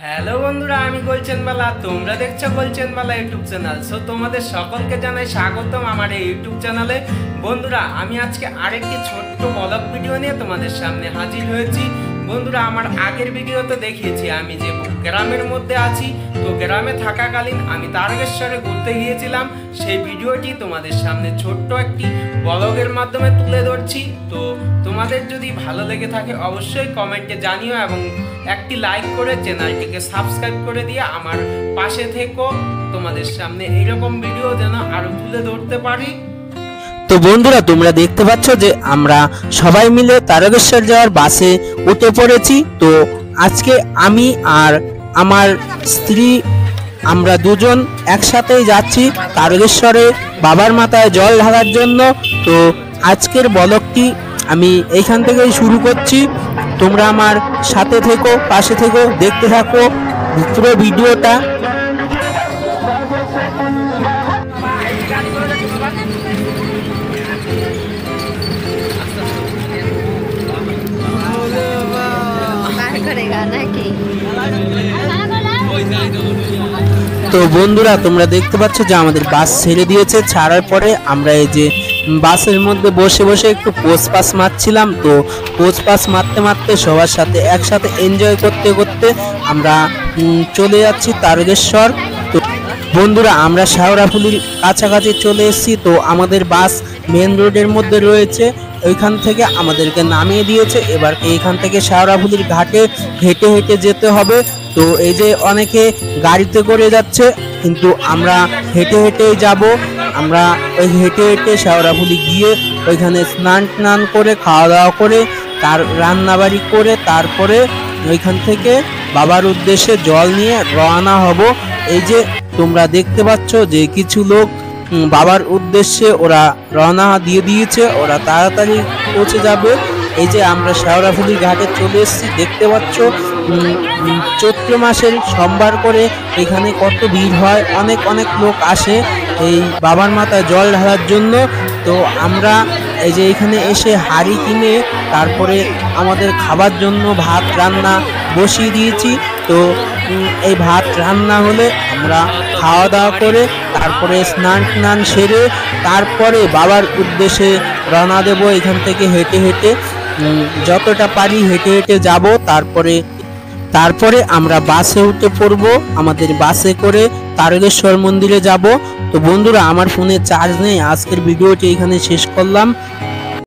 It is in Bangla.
হ্যালো বন্ধুরা, আমি গোলচেন বালা। তোমরা দেখছো গোলচেন বালা ইউটিউব চ্যানেল। সো তোমাদের সকলকে জানাই স্বাগতম আমার এই ইউটিউব চ্যানেলে। বন্ধুরা, আমি আজকে আরেকটি ছোট্ট ব্লগ ভিডিও নিয়ে তোমাদের সামনে হাজির হয়েছি। বন্ধুরা, আমার আগের ভিডিওতে দেখিয়েছি আমি যে গ্রামের মধ্যে আছি। তো গ্রামে থাকাকালীন আমি তারকেশ্বরে ঘুরতে গিয়েছিলাম। সেই ভিডিওটি তোমাদের সামনে ছোট্ট একটি ব্লগের মাধ্যমে তুলে ধরছি। তো তোমাদের যদি ভালো লেগে থাকে অবশ্যই কমেন্টে জানিও এবং একটি লাইক করে চ্যানেলটিকে সাবস্ক্রাইব করে দিয়ে আমার পাশে থেকো। তোমাদের সামনে এইরকম ভিডিও যেন আরো তুলে ধরতে পারি। তো বন্ধুরা, তোমরা দেখতে পাচ্ছ যে আমরা সবাই মিলে তারকেশ্বর যাওয়ার বাসে উঠে পড়েছি। তো আজকে আমি আর আমার স্ত্রী আমরা দুজন একসাথেই যাচ্ছি তারকেশ্বরে বাবার মাথায় জল ঢালার জন্য। তো আজকের ব্লগটি আমি এইখান থেকেই শুরু করছি। তোমরা আমার সাথে থেকো, পাশে থেকো, দেখতে থাকো পুরো ভিডিওটা। তো বন্ধুরা, তোমরা দেখতে পাচ্ছ যে আমাদের বাস ছেড়ে দিয়েছে। ছাড়ার পরে আমরা এই যে বাসের মধ্যে বসে বসে একটু পোজ পাস মারছিলাম। তো পোজ পাস মারতে মারতে সবার সাথে একসাথে এনজয় করতে করতে আমরা চলে যাচ্ছি তারকেশ্বর। তো বন্ধুরা, আমরা শেওড়াফুলির কাছাকাছি চলে এসেছি। তো আমাদের বাস মেন রোডের মধ্যে রয়েছে, ওইখান থেকে আমাদেরকে নামিয়ে দিয়েছে। এবার এইখান থেকে শেওড়াফুলির ঘাটে হেঁটে হেঁটে যেতে হবে। তো এই যে অনেকে গাড়িতে করে যাচ্ছে, কিন্তু আমরা হেঁটে হেঁটেই যাব। আমরা ওই হেঁটে হেঁটে শেওড়াফুলি গিয়ে ওইখানে স্নান করে খাওয়া দাওয়া করে তার রান্নাবাড়ি করে তারপরে ওইখান থেকে বাবার উদ্দেশ্যে জল নিয়ে রওনা হব। এই যে তোমরা দেখতে পাচ্ছ যে কিছু লোক বাবার উদ্দেশ্যে ওরা রওনা দিয়ে দিয়েছে, ওরা তাড়াতাড়ি পৌঁছে যাবে। এই যে আমরা শেওড়াফুলি ঘাটে চলে এসেছি, দেখতে পাচ্ছ চৈত্র মাসের সোমবার করে এখানে কত ভিড় হয়, অনেক অনেক লোক আসে এই বাবার মাথায় জল ঢালার জন্য। তো আমরা এই যে এখানে এসে হাঁড়ি কিনে তারপরে আমাদের খাবার জন্য ভাত রান্না বসিয়ে দিয়েছি। তো এই ভাত রান্না হলে আমরা খাওয়া দাওয়া করে তারপরে স্নান সেরে তারপরে বাবার উদ্দেশ্যে রওনা দেব। এখান থেকে হেঁটে হেঁটে যতটা পারি হেঁটে হেঁটে যাব। তারপরে আমরা বাসে উঠে পড়ব, আমাদের বাসে করে তারকেশ্বর মন্দিরে যাব। তো বন্ধুরা, আমার ফোনে চার্জ নেই, আজকের ভিডিওটি এখানে শেষ করলাম।